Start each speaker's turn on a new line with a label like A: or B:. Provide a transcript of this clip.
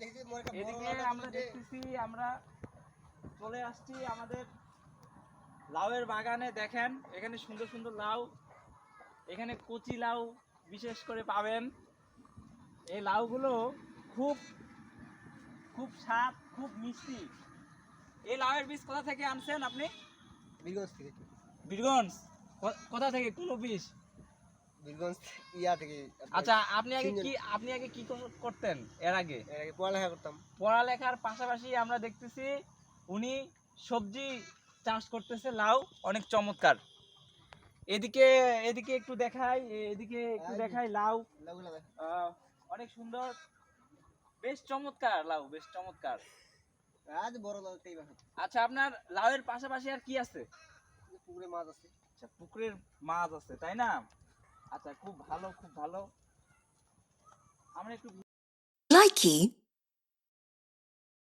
A: এদিকে আমরা দেখতেছি, আমরা চলে আসছি আমাদের লাউয়ের বাগানে। দেখেন এখানে সুন্দর সুন্দর লাউ, এখানে কচি লাউ বিশেষ করে পাবেন। এই লাউগুলো খুব খুব স্বাদ, খুব মিষ্টি। এই লাউয়ের বীজ কোথা থেকে আনছেন আপনি?
B: বীরগঞ্জ থেকে।
A: বীরগঞ্জ? কোথা থেকে? কোন বীজ?
B: বীরগঞ্জ ইয়া থেকে।
A: আচ্ছা, আপনি আগে কি করতেন এর আগে?
B: পড়ালেখা করতাম।
A: পড়ালেখার পাশাপাশি আমরা দেখতেছি উনি সবজি চাষ করতেছে, লাউ, অনেক চমৎকার। এদিকে এদিকে একটু দেখাই, এদিকে একটু দেখাই লাউ, অনেক সুন্দর, বেশ চমৎকার লাউ, বেশ চমৎকার।
B: আজ বড় লাউ তাই বাকি।
A: আচ্ছা, আপনার লাউয়ের পাশাপাশি আর কি আছে?
B: পুকুরে মাছ আছে।
A: আচ্ছা, পুকুরের মাছ আছে, তাই না? আচ্ছা, খুব ভালো, খুব ভালো। আমরা একটু